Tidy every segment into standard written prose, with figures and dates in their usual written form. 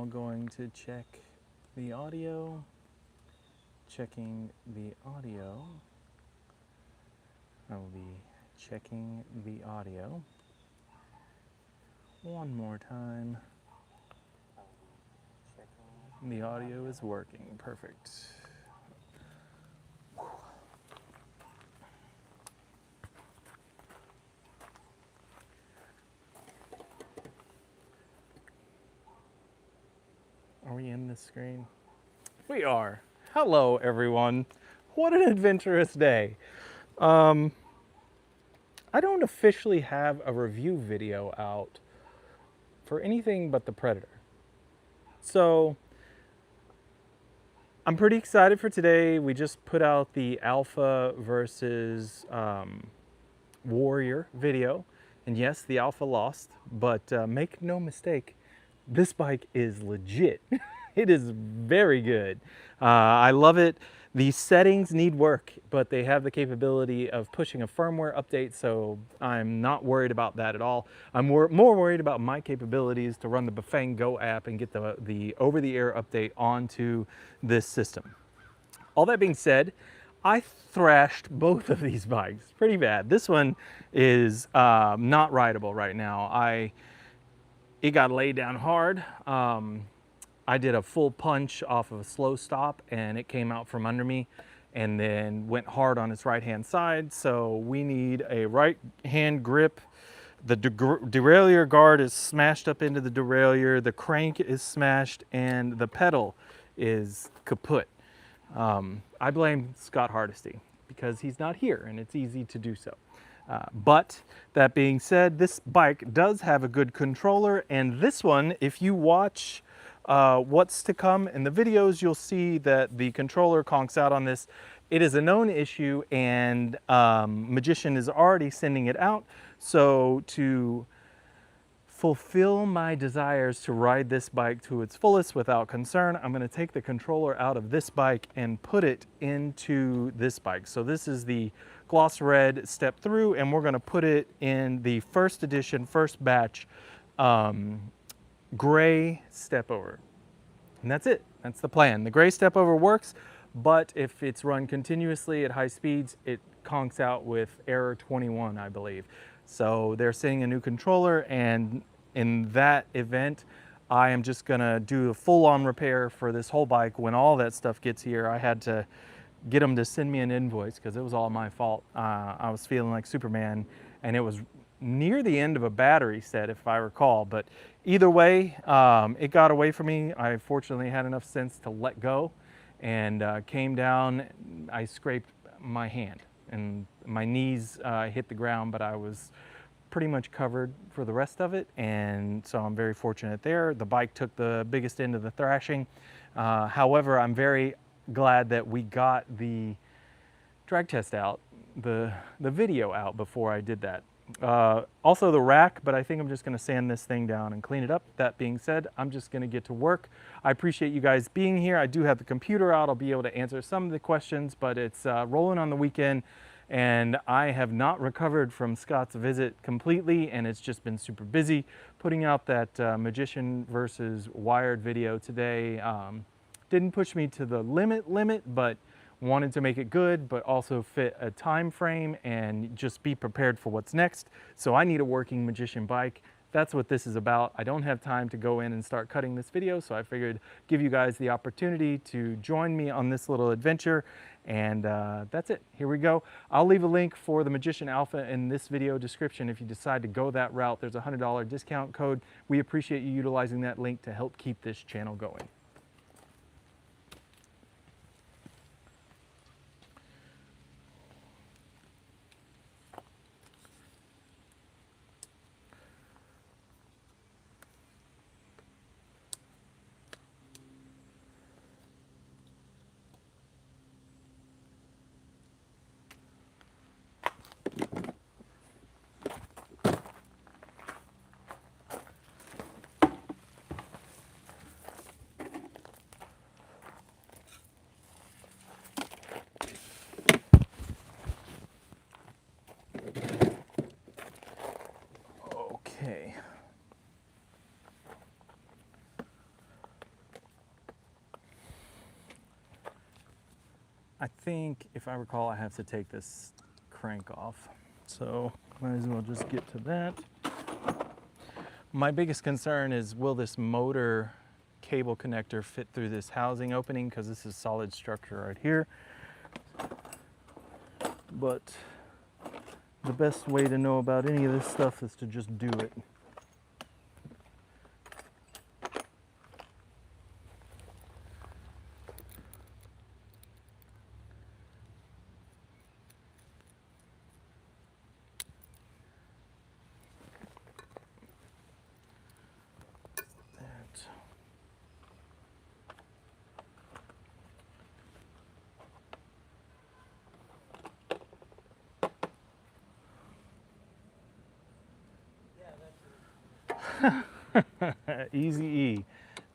going to check the audio. Checking the audio. I will be checking the audio one more time. The audio is working. Perfect. Are we in this screen? We are. Hello, everyone. What an adventurous day. I don't officially have a review video out for anything but the Predator. So I'm pretty excited for today. We just put out the Alpha versus Warrior video. And yes, the Alpha lost, but make no mistake, this bike is legit. It is very good. I love it. The settings need work, but they have the capability of pushing a firmware update, so I'm not worried about that at all. I'm more worried about my capabilities to run the Bafang Go app and get the over-the-air update onto this system. All that being said, I thrashed both of these bikes pretty bad. This one is not rideable right now. It got laid down hard. I did a full punch off of a slow stop and it came out from under me and then went hard on its right hand side. So we need a right hand grip. The derailleur guard is smashed up into the derailleur, the crank is smashed, and the pedal is kaput. I blame Scott Hardesty because he's not here and it's easy to do so. But that being said, this bike does have a good controller, and this one, if you watch what's to come in the videos, you'll see that the controller conks out on this. It is a known issue, and Magician is already sending it out. So to fulfill my desires to ride this bike to its fullest without concern, I'm going to take the controller out of this bike and put it into this bike. So this is the gloss red step through, and we're going to put it in the first edition, first batch gray step over. And that's it. That's the plan. The gray step over works, but if it's run continuously at high speeds, it conks out with error 21, I believe. So they're sending a new controller, and in that event, I am just gonna do a full-on repair for this whole bike. When all that stuff gets here, I had to get them to send me an invoice because it was all my fault. I was feeling like Superman, and it was near the end of a battery set, if I recall. But either way, it got away from me. I fortunately had enough sense to let go and came down. I scraped my hand and my knees hit the ground, but I was pretty much covered for the rest of it, and so I'm very fortunate there. The bike took the biggest end of the thrashing. However, I'm very glad that we got the drag test out, the video out before I did that. Also the rack, but I think I'm just going to sand this thing down and clean it up. That being said, I'm just going to get to work. I appreciate you guys being here. I do have the computer out. I'll be able to answer some of the questions, but it's rolling on the weekend, and I have not recovered from Scott's visit completely, and it's just been super busy. Putting out that Magician versus Wired video today didn't push me to the limit, but wanted to make it good, but also fit a time frame and just be prepared for what's next. So I need a working Magician bike. That's what this is about. I don't have time to go in and start cutting this video, so I figured give you guys the opportunity to join me on this little adventure, and that's it. Here we go. I'll leave a link for the Magician Alpha in this video description if you decide to go that route. There's a $100 discount code. We appreciate you utilizing that link to help keep this channel going. I think, if I recall, I have to take this crank off. So might as well just get to that. My biggest concern is, will this motor cable connector fit through this housing opening, because this is solid structure right here. But the best way to know about any of this stuff is to just do it. Easy E,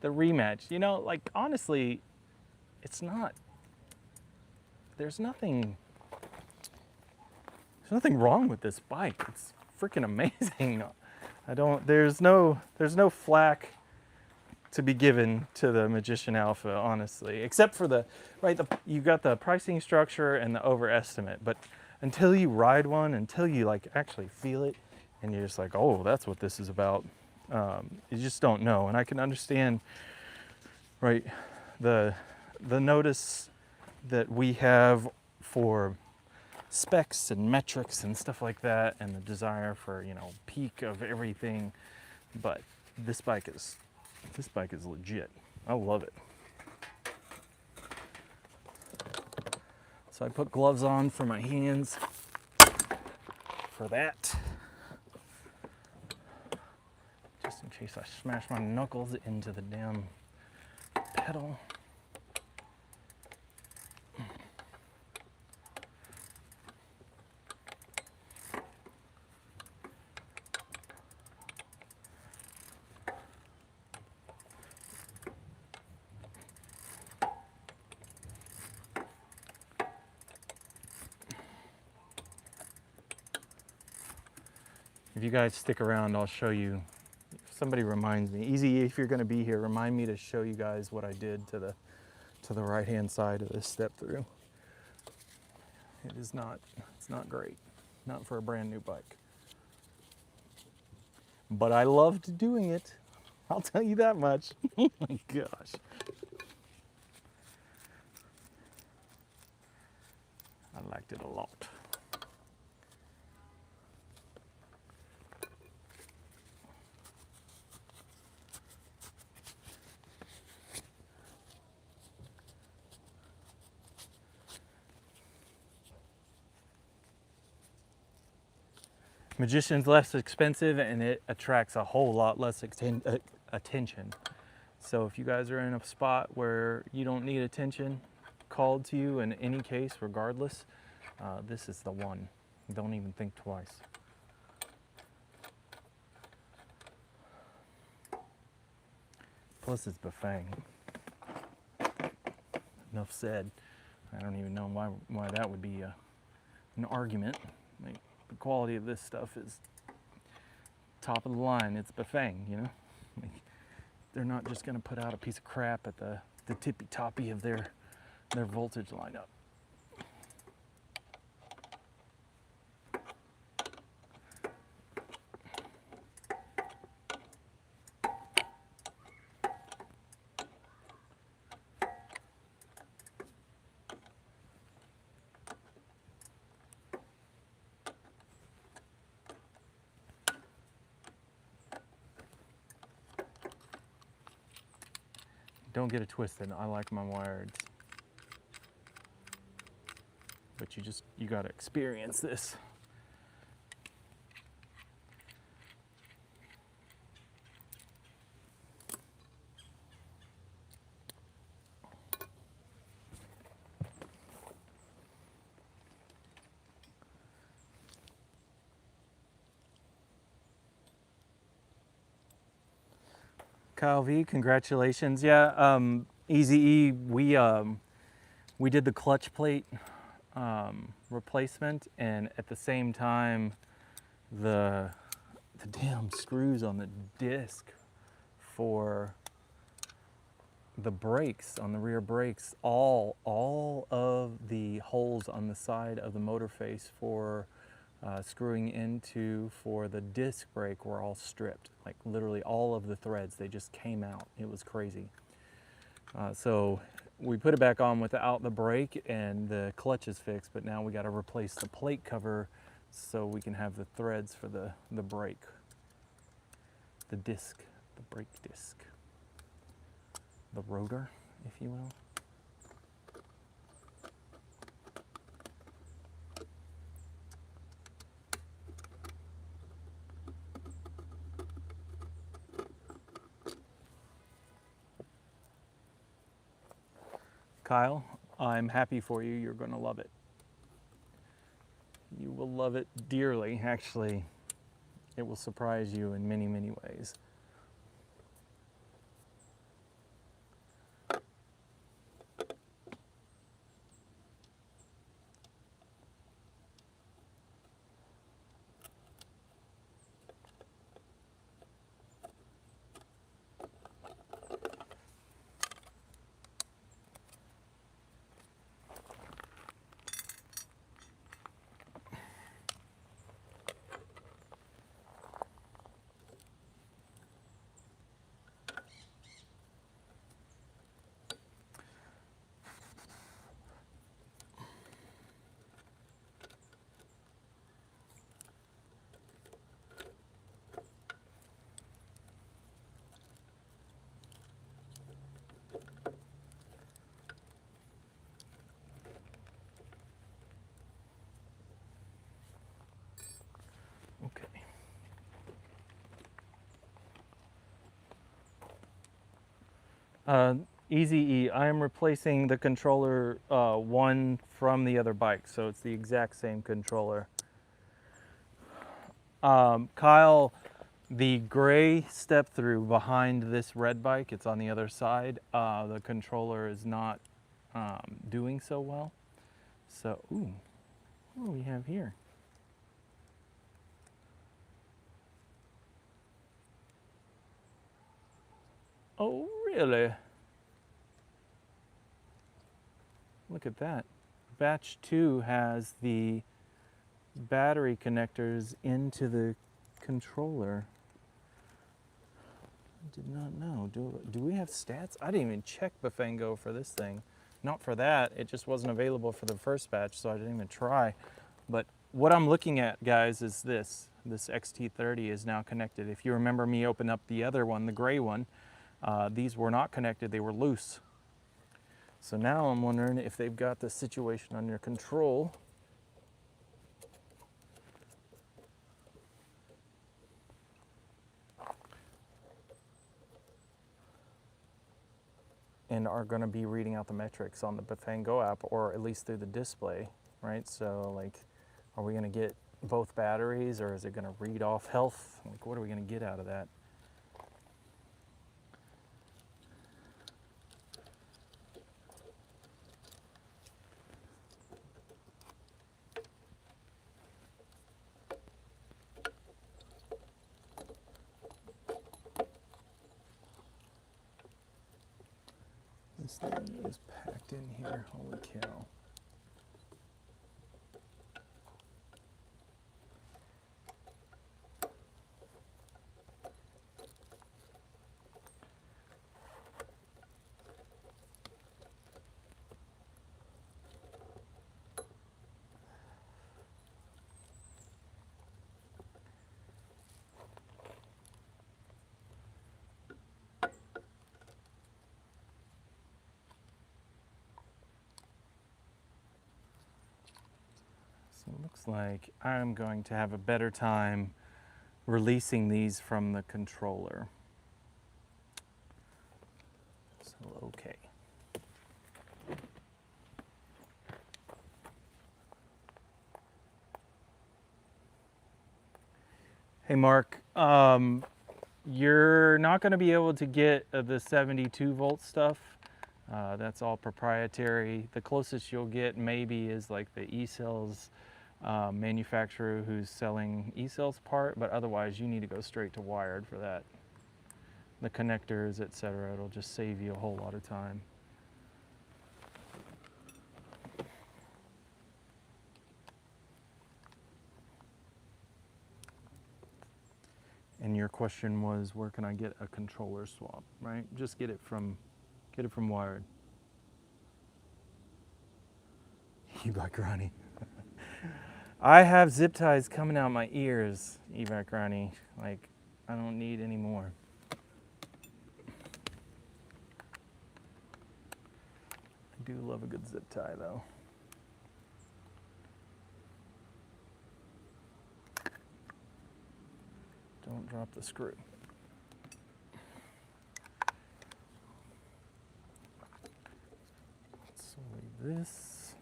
the rematch. You know, like, honestly, it's not, there's nothing wrong with this bike. It's freaking amazing. There's no flack to be given to the Magician Alpha, honestly, except for you got the pricing structure and the overestimate, but until you ride one, until you like actually feel it, and you're just like, oh, that's what this is about, you just don't know. And I can understand, right, the notice that we have for specs and metrics and stuff like that, and the desire for, you know, peak of everything, but this bike is legit. I love it. So I put gloves on for my hands for that, just in case I smash my knuckles into the damn pedal. If you guys stick around, I'll show you. If somebody reminds me, Easy, if you're going to be here, remind me to show you guys what I did to the right hand side of this step through. It's not great, not for a brand new bike. But I loved doing it. I'll tell you that much. Oh my gosh. I liked it a lot. Magician's less expensive and it attracts a whole lot less attention. So if you guys are in a spot where you don't need attention called to you in any case, regardless, this is the one. Don't even think twice. Plus it's Bafang. Enough said. I don't even know why that would be an argument. Like, the quality of this stuff is top of the line. It's Bafang, you know? Like, they're not just gonna put out a piece of crap at the tippy toppy of their voltage lineup. Don't get it twisted. I like my wireds. But you gotta experience this. Kyle V, congratulations. Yeah, Easy E, we did the clutch plate replacement, and at the same time, the damn screws on the disc for the brakes, on the rear brakes, all of the holes on the side of the motor face for screwing into for the disc brake were all stripped. Like literally all of the threads, they just came out. It was crazy. So we put it back on without the brake, and the clutch is fixed, but now we got to replace the plate cover so we can have the threads for the brake, the disc, the brake disc, the rotor, if you will. Kyle, I'm happy for you. You're going to love it. You will love it dearly, actually. It will surprise you in many, many ways. Okay. Easy E, I am replacing the controller one from the other bike, so it's the exact same controller. Kyle, the gray step through behind this red bike, it's on the other side. The controller is not doing so well. So, ooh, what do we have here? Oh, really? Look at that. Batch 2 has the battery connectors into the controller. I did not know. Do we have stats? I didn't even check Bafang for this thing. Not for that. It just wasn't available for the first batch, so I didn't even try. But what I'm looking at, guys, is this. This XT30 is now connected. If you remember me open up the other one, the gray one, these were not connected. They were loose. So now I'm wondering if they've got the situation under control. And are going to be reading out the metrics on the Bafang app, or at least through the display, right? So like, are we going to get both batteries, or is it going to read off health? Like, what are we going to get out of that? This thing is packed in here, holy cow. So it looks like I'm going to have a better time releasing these from the controller. So, okay. Hey Mark, you're not going to be able to get the 72 volt stuff. That's all proprietary. The closest you'll get maybe is like the e-cells manufacturer who's selling e-cells part, but otherwise you need to go straight to wired for that. the connectors, etc. It'll just save you a whole lot of time. And your question was, where can I get a controller swap, right? Just get it from Wired. Evac Ronnie. I have zip ties coming out my ears, Evac Ronnie. Like, I don't need any more. I do love a good zip tie though. Don't drop the screw. So leave this.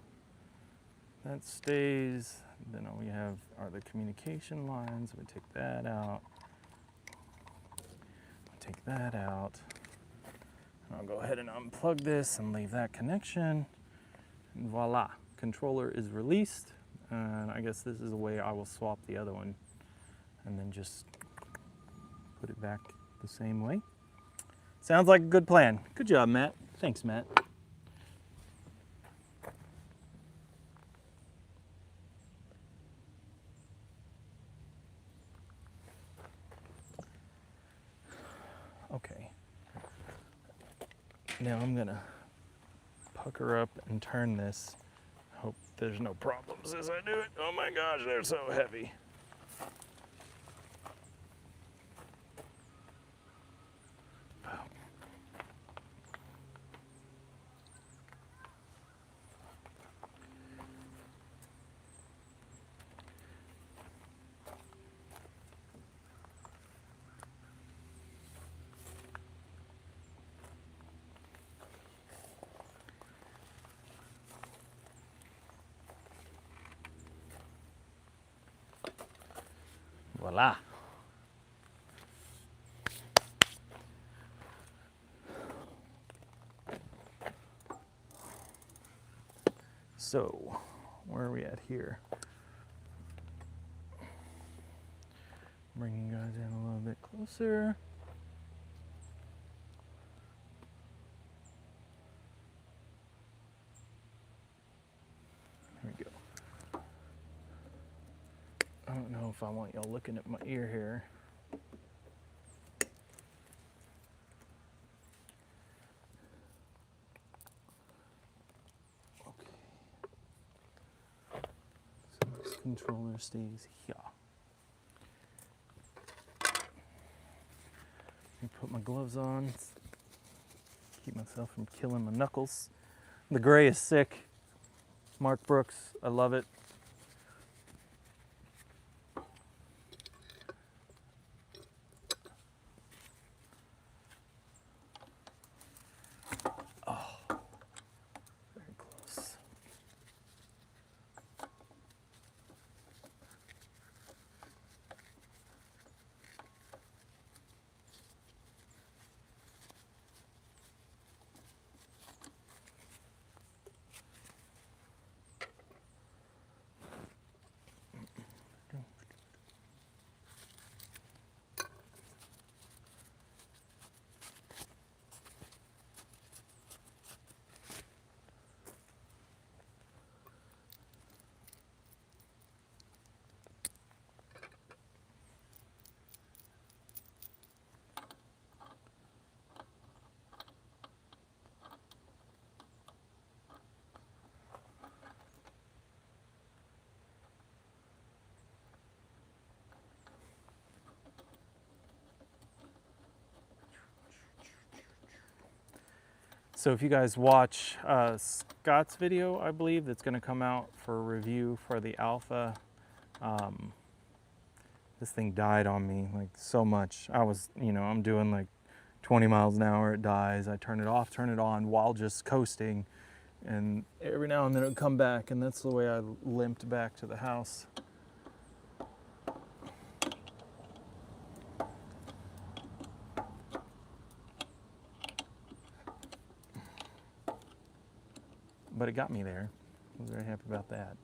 That stays. Then all we have are the communication lines. We take that out. Take that out. I'll go ahead and unplug this and leave that connection. And voila, controller is released. And I guess this is the way I will swap the other one. And then just put it back the same way. Sounds like a good plan. Good job, Matt. Thanks, Matt. Okay. Now I'm gonna pucker up and turn this. Hope there's no problems as I do it. Oh my gosh, they're so heavy. Voila. So, where are we at here? Bringing you guys in a little bit closer. Here we go. I don't know if I want y'all looking at my ear here. Okay. So this controller stays here. Let me put my gloves on. Keep myself from killing my knuckles. The gray is sick. Mark Brooks, I love it. So if you guys watch Scott's video, I believe, that's going to come out for review for the Alpha, this thing died on me like so much. I was, I'm doing like 20 miles an hour, it dies. I turn it off, turn it on while just coasting. And every now and then it would come back, and that's the way I limped back to the house. But it got me there. I was very happy about that.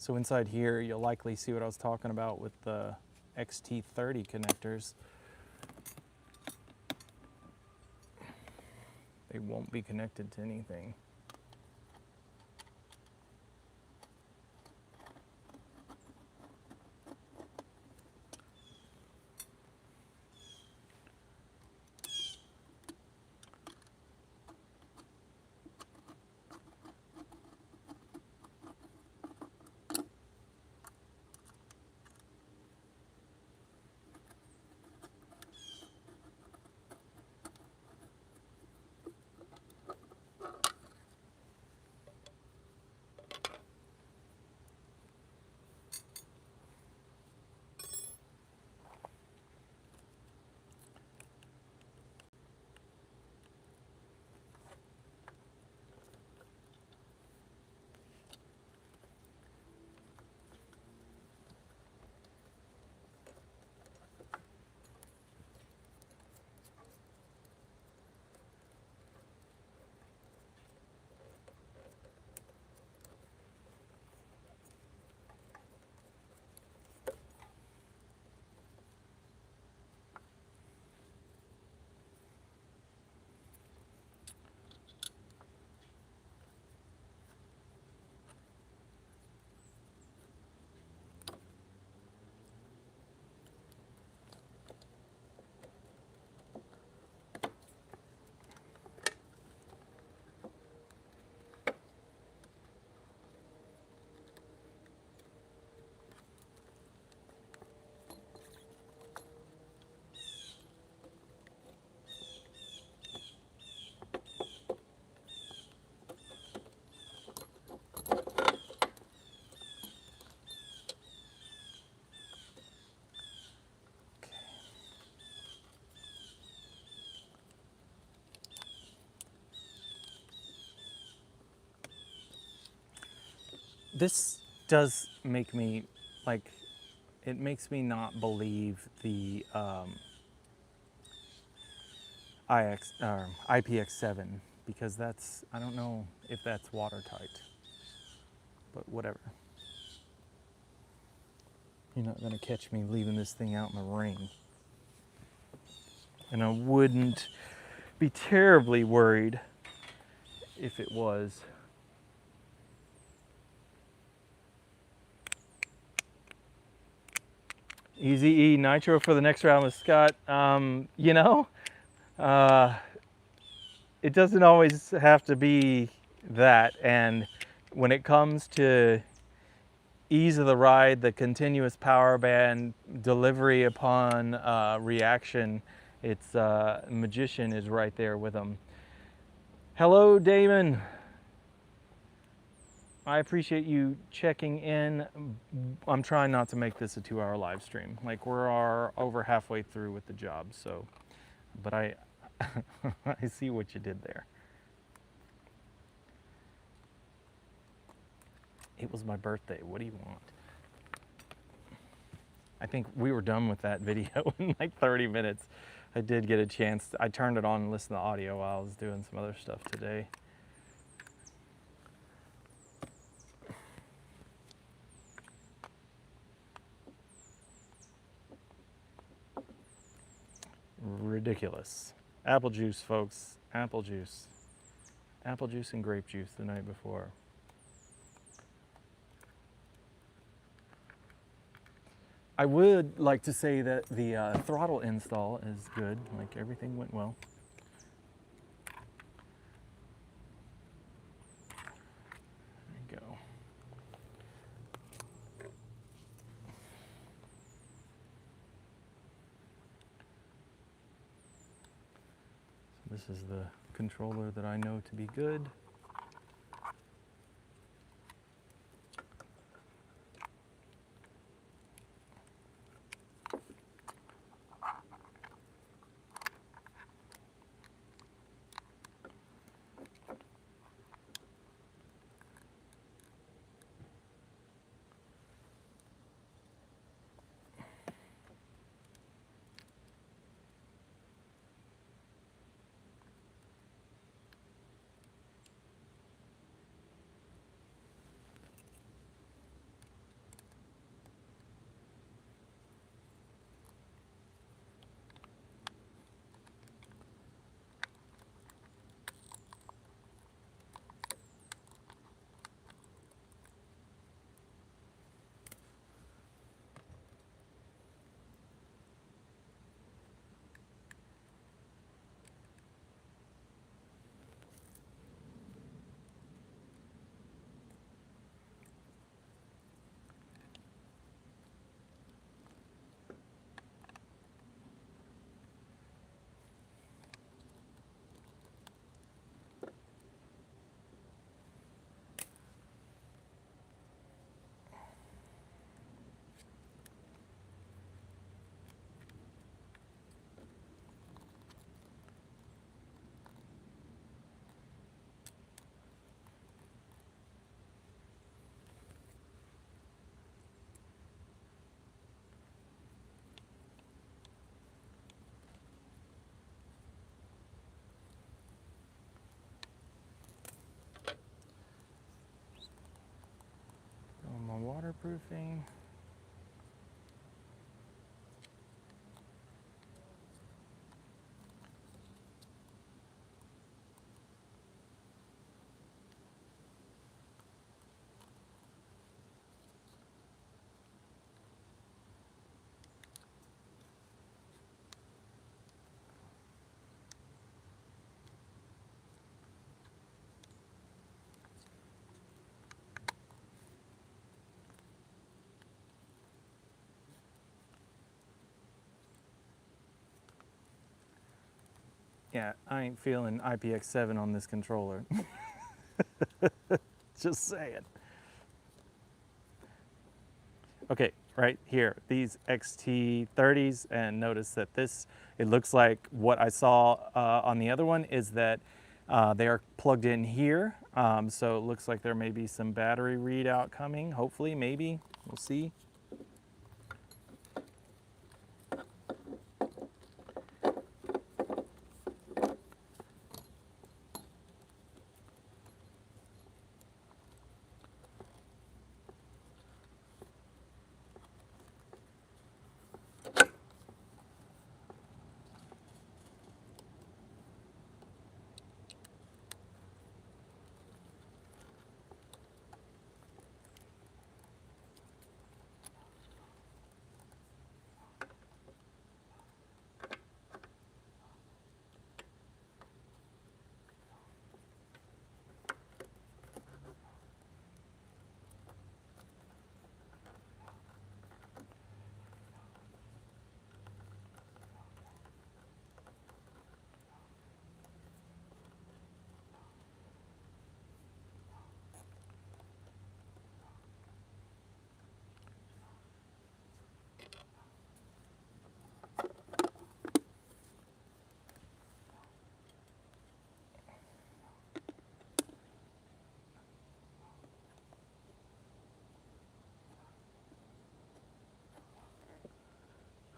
So inside here, you'll likely see what I was talking about with the XT30 connectors. They won't be connected to anything. This does make me, like, it makes me not believe the IPX7, because that's, I don't know if that's watertight, but whatever. You're not gonna catch me leaving this thing out in the rain. And I wouldn't be terribly worried if it was. Easy E Nitro for the next round with Scott. You know, it doesn't always have to be that. And when it comes to ease of the ride, the continuous power band, delivery upon reaction, it's Magician is right there with them. Hello, Damon. I appreciate you checking in. I'm trying not to make this a 2-hour live stream. Like, we're over halfway through with the job, so, but I I see what you did there. It was my birthday. What do you want? I think we were done with that video in like 30 minutes. I did get a chance. I turned it on and listened to audio while I was doing some other stuff today. Ridiculous. Apple juice, folks. Apple juice. Apple juice and grape juice the night before. I would like to say that the throttle install is good. Like, everything went well. There you go. So this is the controller that I know to be good. waterproofing. Yeah, I ain't feeling IPX7 on this controller. Just saying. Okay, right here, these XT30s, and notice that this, it looks like what I saw on the other one is that they are plugged in here. So it looks like there may be some battery readout coming, hopefully, maybe, we'll see.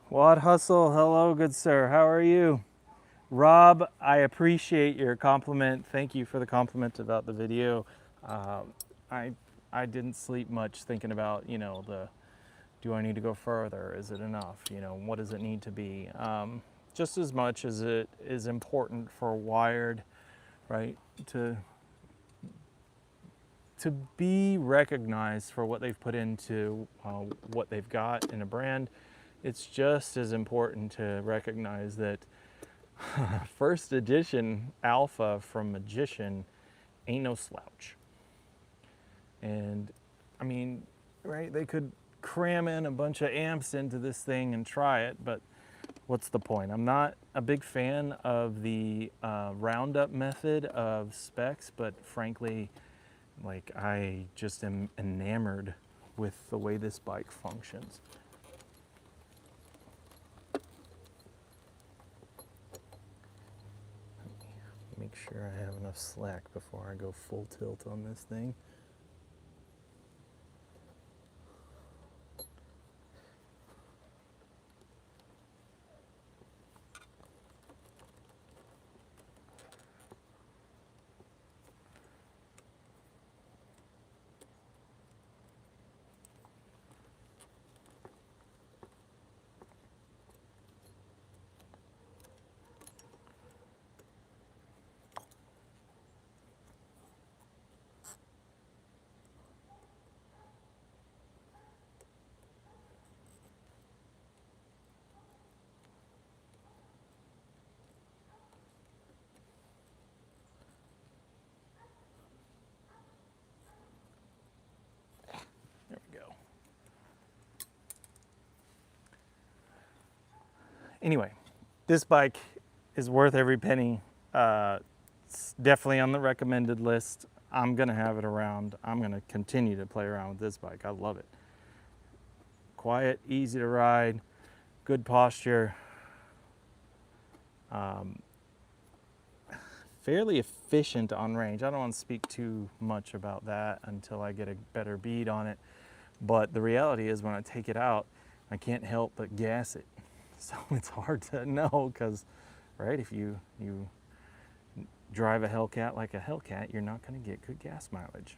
Wad Hustle, hello, good sir. How are you? Rob, I appreciate your compliment. Thank you for the compliment about the video. I didn't sleep much thinking about, you know, do I need to go further? Is it enough? You know, what does it need to be? Just as much as it is important for Wired, right, to be recognized for what they've put into what they've got in a brand. It's just as important to recognize that first edition alpha from Magician ain't no slouch. And I mean, right, they could cram in a bunch of amps into this thing and try it, but what's the point? I'm not a big fan of the roundup method of specs, but frankly, like, I just am enamored with the way this bike functions. Make sure I have enough slack before I go full tilt on this thing. There we go. Anyway, this bike is worth every penny. It's definitely on the recommended list. I'm gonna have it around. I'm gonna continue to play around with this bike. I love it. Quiet, easy to ride, good posture. Fairly efficient on range. I don't want to speak too much about that until I get a better bead on it. But the reality is when I take it out, I can't help but gas it. So it's hard to know because, right, if you drive a Hellcat like a Hellcat, you're not going to get good gas mileage.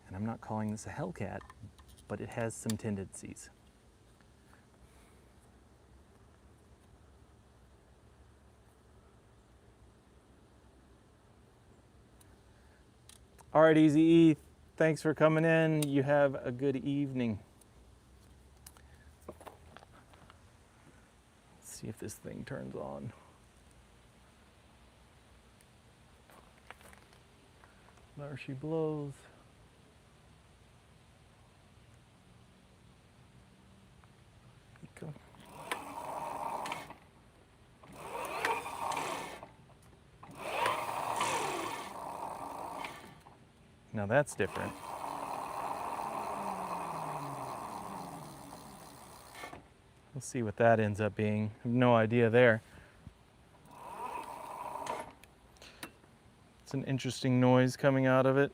And I'm not calling this a Hellcat but it has some tendencies. All right, Easy E, thanks for coming in. You have a good evening. Let's see if this thing turns on. There she blows. Go. Now that's different. We'll see what that ends up being. I have no idea there. It's an interesting noise coming out of it.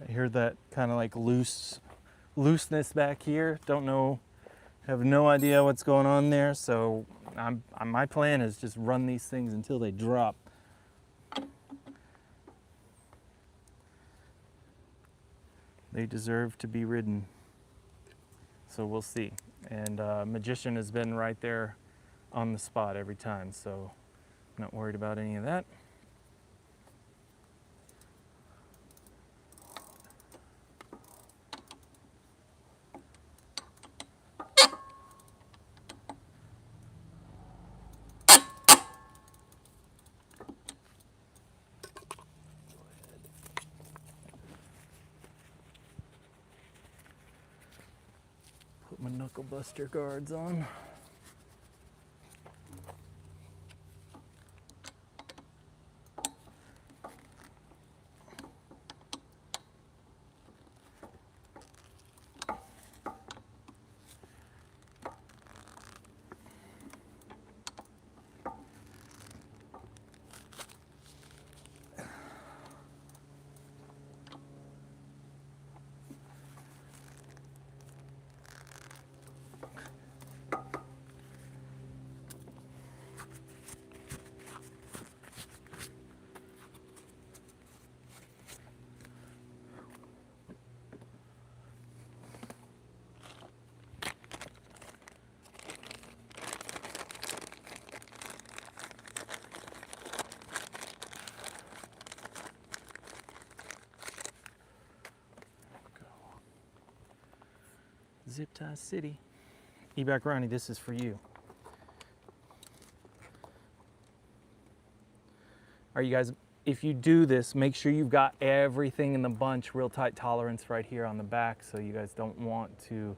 I hear that kind of like looseness back here. Don't know, have no idea what's going on there. So my plan is just run these things until they drop. They deserve to be ridden. So we'll see. And Magician has been right there on the spot every time, so I'm not worried about any of that. Put my knuckle buster guards on. Zip tie city. E-Back Ronnie, this is for you. All right, you guys, if you do this, make sure you've got everything in the bunch, real tight tolerance right here on the back, so you guys don't want to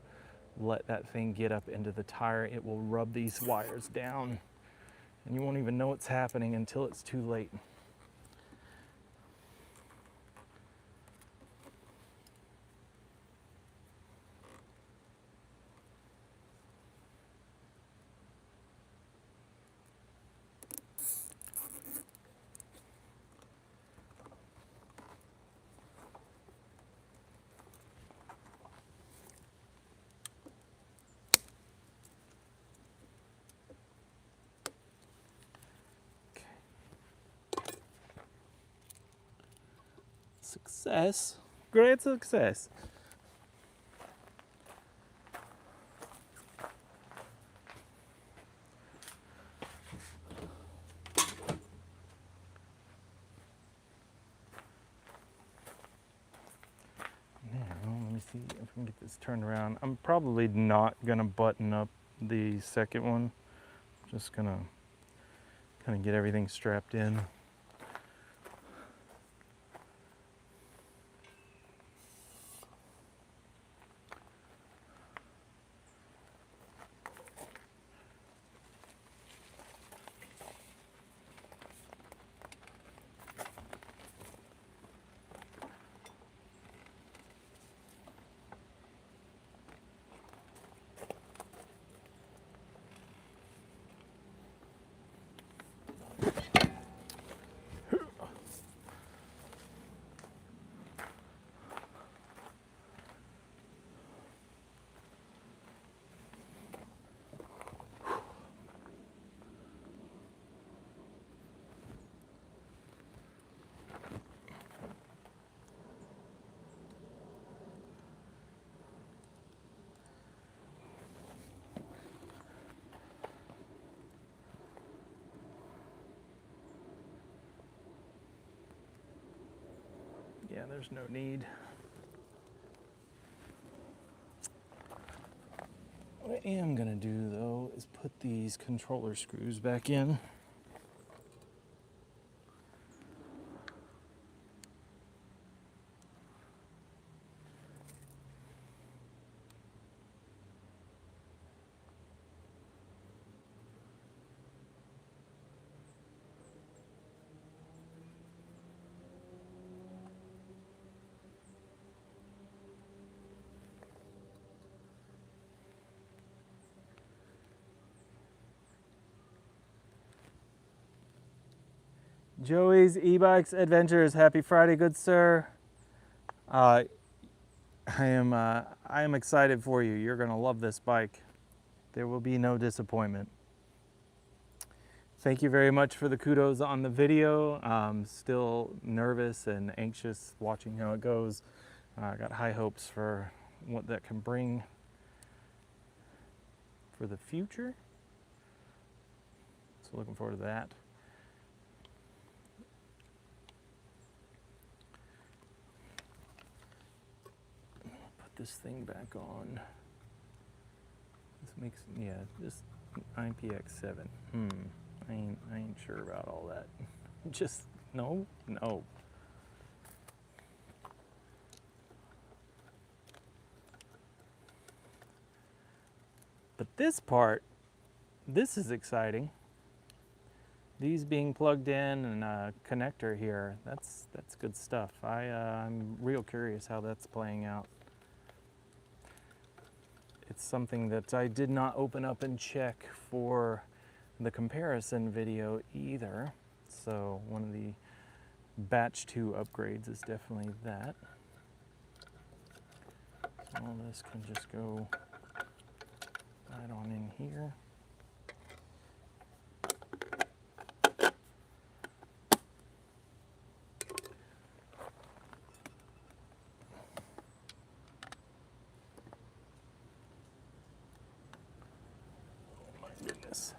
let that thing get up into the tire. It will rub these wires down, and you won't even know what's happening until it's too late. Success, great success. Now, let me see if I can get this turned around. I'm probably not gonna button up the second one. Just gonna kind of get everything strapped in. Yeah, there's no need. What I am gonna do though is put these controller screws back in. Joey's E-Bikes Adventures. Happy Friday, good sir. I am excited for you. You're gonna love this bike. There will be no disappointment. Thank you very much for the kudos on the video. Still nervous and anxious watching how it goes. I got high hopes for what that can bring for the future. So looking forward to that. Put this thing back on. This makes, yeah, this IPX7. I ain't sure about all that. Just, no. But this part, this is exciting. These being plugged in and a connector here, that's good stuff. I'm real curious how that's playing out. It's something that I did not open up and check for the comparison video either. So one of the batch 2 upgrades is definitely that. So all this can just go right on in here. Oh my goodness.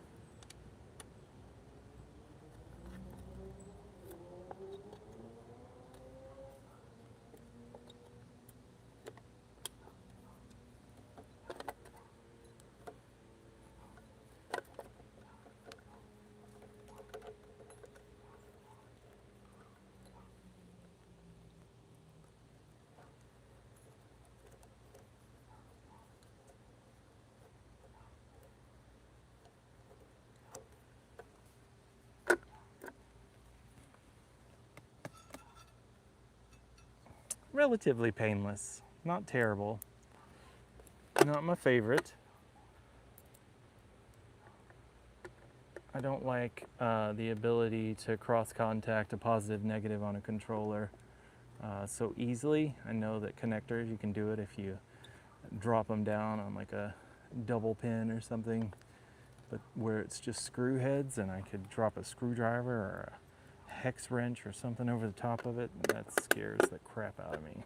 Relatively painless, not terrible, not my favorite. I don't like the ability to cross-contact a positive negative on a controller so easily. I know that connectors, you can do it if you drop them down on like a double pin or something, but where it's just screw heads and I could drop a screwdriver or a hex wrench or something over the top of it, that scares the crap out of me.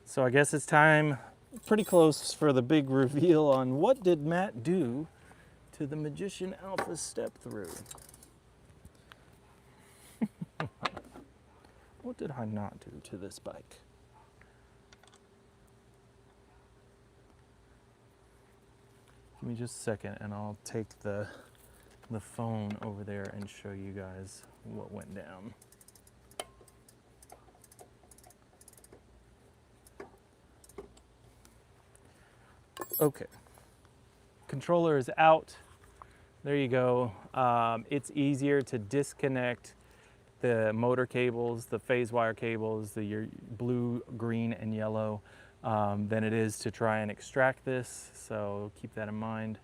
So I guess it's time, pretty close, for the big reveal on what did Matt do to the Magician Alpha step through. What did I not do to this bike? Give me just a second and I'll take the phone over there and show you guys what went down. Okay, controller is out. There you go. It's easier to disconnect the motor cables, the phase wire cables, your blue, green, and yellow, than it is to try and extract this. So keep that in mind.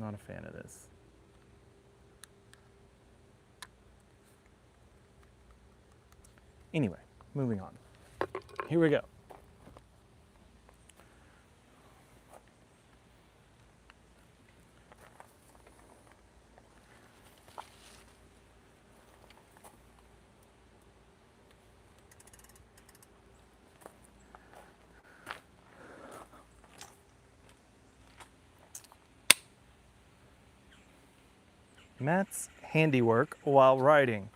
Not a fan of this. Anyway, moving on. Here we go. Matt's handiwork while riding.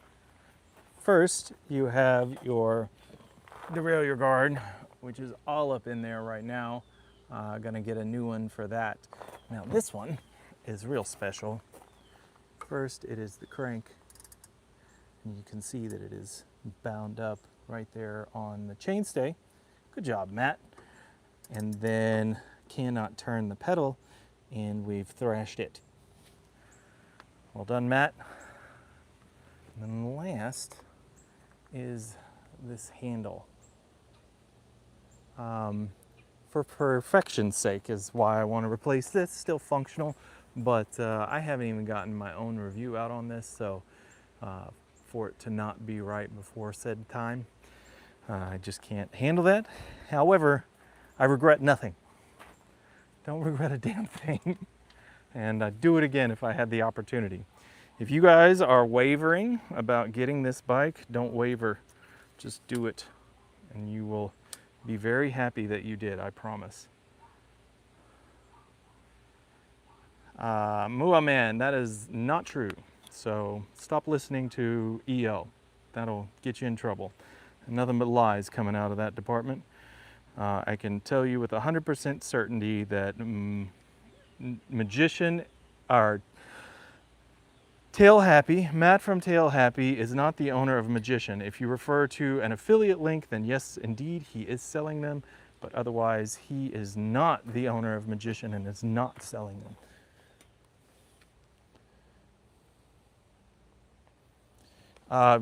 First, you have your derailleur guard, which is all up in there right now. Gonna get a new one for that. Now this one is real special. First, it is the crank, and you can see that it is bound up right there on the chainstay. Good job, Matt. And then cannot turn the pedal, and we've thrashed it. Well done, Matt. And then last is this handle. For perfection's sake is why I want to replace this. Still functional, but I haven't even gotten my own review out on this, so for it to not be right before said time, I just can't handle that. However, I regret nothing. Don't regret a damn thing. And I'd do it again if I had the opportunity. If you guys are wavering about getting this bike, don't waver. Just do it, and you will be very happy that you did, I promise. Mua man, that is not true. So stop listening to EL. That'll get you in trouble. Nothing but lies coming out of that department. I can tell you with 100% certainty that Magician, or Tail Happy, Matt from Tail Happy is not the owner of Magician. If you refer to an affiliate link, then yes, indeed, he is selling them, but otherwise, he is not the owner of Magician and is not selling them.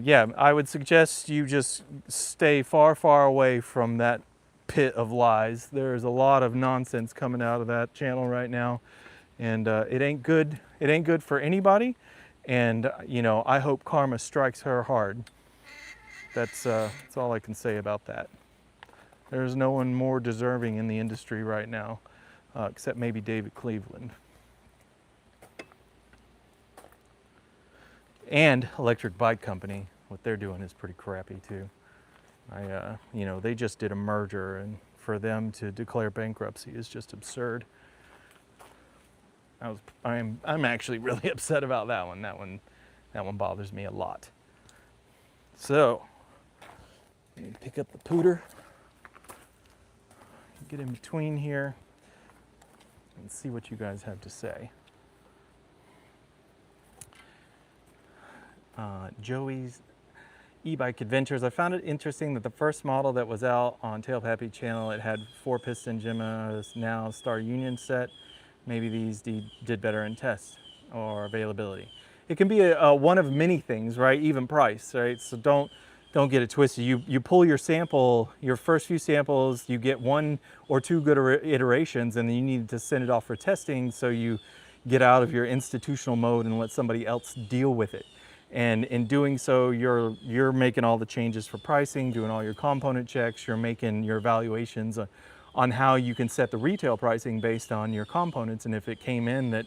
Yeah, I would suggest you just stay far, far away from that pit of lies. There's a lot of nonsense coming out of that channel right now, and it ain't good. It ain't good for anybody. And you know, I hope karma strikes her hard. That's all I can say about that. There's no one more deserving in the industry right now, except maybe David Cleveland. And Electric Bike Company, what they're doing is pretty crappy too. You know, they just did a merger, and for them to declare bankruptcy is just absurd. I'm actually really upset about that one. That one bothers me a lot. So, let me pick up the pooter, get in between here, and see what you guys have to say. Joey's e-bike adventures. I found it interesting that the first model that was out on Tail Happy channel, it had 4-piston Gemma's now Star Union set. Maybe these did better in tests or availability. It can be a one of many things, right? Even price, right? So don't get it twisted. You pull your sample, your first few samples, you get 1 or 2 good iterations, and then you need to send it off for testing so you get out of your institutional mode and let somebody else deal with it. And in doing so, you're making all the changes for pricing, doing all your component checks, you're making your evaluations on how you can set the retail pricing based on your components. And if it came in that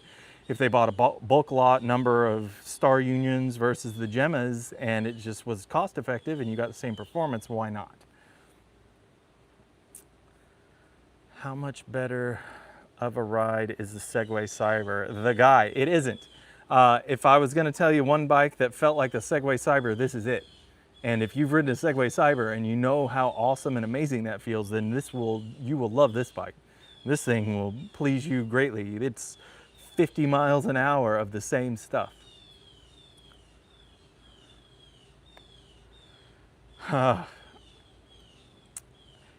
if they bought a bulk lot number of Star Unions versus the Gemmas and it just was cost effective and you got the same performance, why not? How much better of a ride is the Segway Cyber? The guy, it isn't. If I was gonna tell you one bike that felt like the Segway Cyber, this is it. And if you've ridden a Segway Cyber and you know how awesome and amazing that feels, then you will love this bike. This thing will please you greatly. It's 50 miles an hour of the same stuff.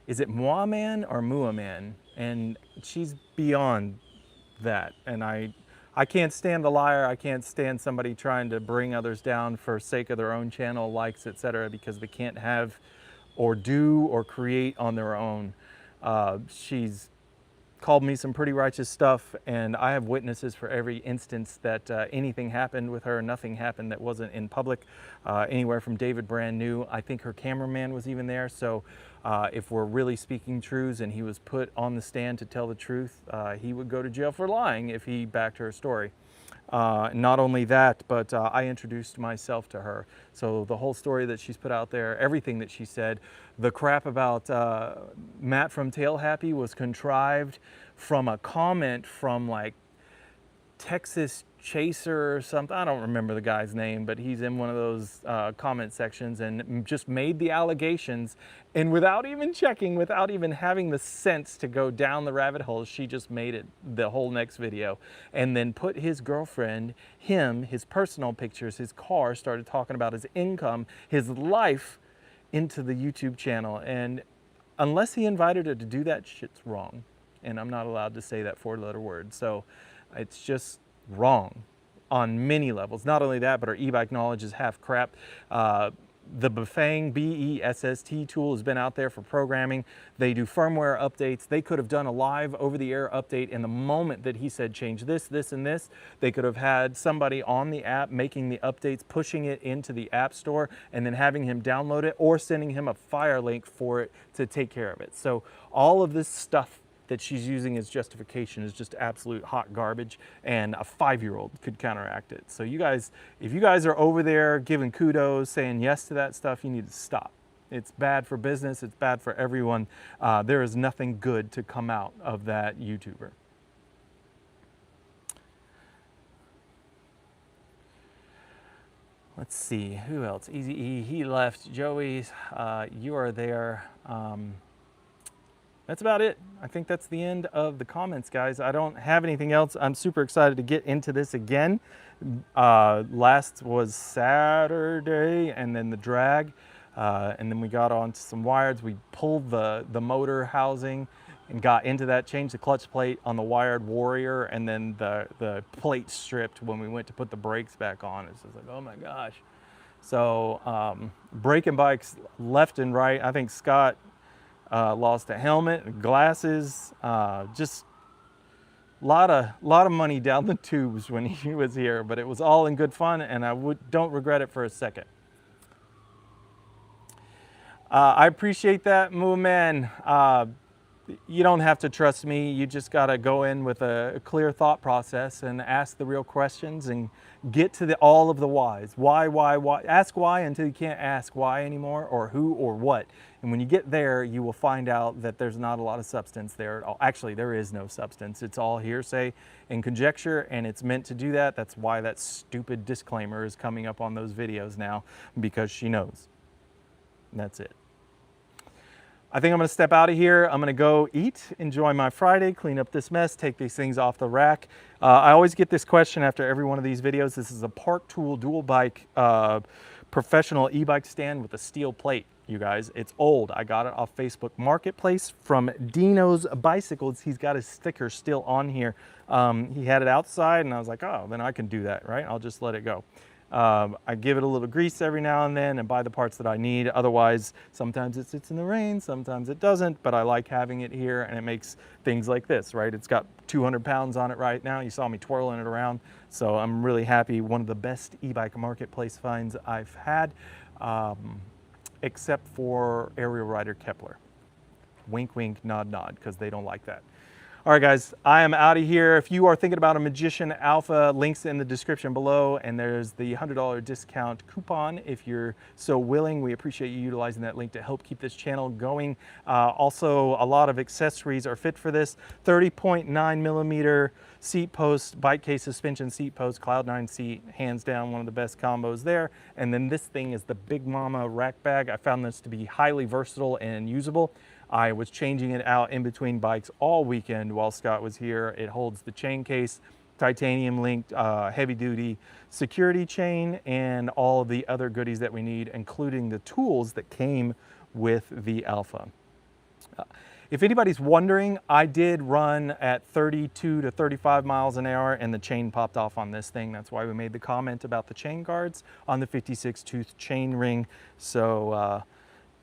Is it Moi Man or Mua Man? And she's beyond that. And I can't stand the liar. I can't stand somebody trying to bring others down for sake of their own channel likes, etc., because they can't have or do or create on their own. She's called me some pretty righteous stuff, and I have witnesses for every instance that anything happened with her. Nothing happened that wasn't in public, anywhere from David Brand New. I think her cameraman was even there. So if we're really speaking truths and he was put on the stand to tell the truth, he would go to jail for lying if he backed her story. Not only that, but I introduced myself to her. So the whole story that she's put out there, everything that she said, the crap about Matt from Tail Happy was contrived from a comment from like Texas Chaser or something. I don't remember the guy's name, but he's in one of those comment sections and just made the allegations. And without even checking, without even having the sense to go down the rabbit hole, she just made it the whole next video. And then put his girlfriend, him, his personal pictures, his car, started talking about his income, his life into the YouTube channel. And unless he invited her to do that, shit's wrong. And I'm not allowed to say that four-letter word. So it's just wrong on many levels. Not only that, but our e-bike knowledge is half crap. The Bafang BESST tool has been out there for programming. They do firmware updates. They could have done a live over-the-air update in the moment that he said change this, this, and this. They could have had somebody on the app making the updates, pushing it into the App Store, and then having him download it or sending him a Fire link for it to take care of it. So all of this stuff that she's using as justification is just absolute hot garbage, and a 5-year-old could counteract it. So you guys, if you guys are over there giving kudos, saying yes to that stuff, you need to stop. It's bad for business, it's bad for everyone. There is nothing good to come out of that YouTuber. Let's see, who else? Easy E, he left. Joey, you are there. That's about it. I think that's the end of the comments, guys. I don't have anything else. I'm super excited to get into this again. Last was Saturday, and then the drag, and then we got onto some wires. We pulled the motor housing and got into that, changed the clutch plate on the wired Warrior, and then the plate stripped when we went to put the brakes back on. It's just like, oh my gosh. So breaking bikes left and right. I think Scott lost a helmet, glasses, just a lot of money down the tubes when he was here, but it was all in good fun, and I don't regret it for a second. I appreciate that, Moo Man. You don't have to trust me. You just got to go in with a clear thought process and ask the real questions and get to all of the whys. Why? Ask why until you can't ask why anymore, or who or what. And when you get there, you will find out that there's not a lot of substance there at all. Actually, there is no substance. It's all hearsay and conjecture, and it's meant to do that. That's why that stupid disclaimer is coming up on those videos now, because she knows. And that's it. I think I'm gonna step out of here. I'm gonna go eat, enjoy my Friday, clean up this mess, take these things off the rack. I always get this question after every one of these videos. This is a Park Tool dual bike professional e-bike stand with a steel plate, you guys. It's old. I got it off Facebook Marketplace from Dino's Bicycles. He's got his sticker still on here. He had it outside, and I was like, oh, then I can do that, right? I'll just let it go. I give it a little grease every now and then and buy the parts that I need. Otherwise, sometimes it sits in the rain, sometimes it doesn't, but I like having it here, and it makes things like this, right? It's got 200 pounds on it right now. You saw me twirling it around, so I'm really happy. One of the best e-bike marketplace finds I've had, except for Aerial Rider Kepler. Wink, wink, nod, nod, because they don't like that. All right, guys, I am out of here. If you are thinking about a Magician Alpha, links in the description below, and there's the $100 discount coupon if you're so willing. We appreciate you utilizing that link to help keep this channel going. Also, a lot of accessories are fit for this. 30.9 millimeter seat post, bike case suspension seat post, Cloud9 seat, hands down one of the best combos there. And then this thing is the Big Mama rack bag. I found this to be highly versatile and usable. I was changing it out in between bikes all weekend while Scott was here. It holds the chain case, titanium linked heavy duty security chain, and all of the other goodies that we need, including the tools that came with the Alpha. If anybody's wondering, I did run at 32 to 35 miles an hour and the chain popped off on this thing. That's why we made the comment about the chain guards on the 56 tooth chain ring. So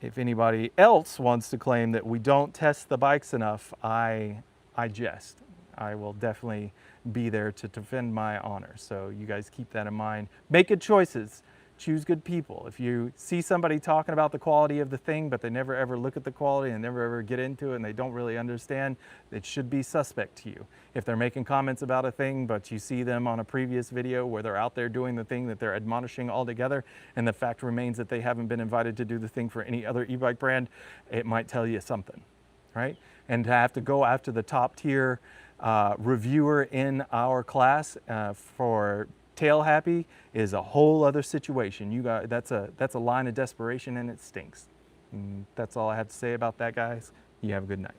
if anybody else wants to claim that we don't test the bikes enough, I I jest. I will definitely be there to defend my honor. So you guys keep that in mind. Make good choices. Choose good people. If you see somebody talking about the quality of the thing, but they never ever look at the quality and never ever get into it and they don't really understand, it should be suspect to you. If they're making comments about a thing, but you see them on a previous video where they're out there doing the thing that they're admonishing altogether, and the fact remains that they haven't been invited to do the thing for any other e-bike brand, it might tell you something, right? And to have to go after the top tier reviewer in our class for tail happy is a whole other situation. You got that's a line of desperation and it stinks. And that's all I have to say about that, guys. You have a good night.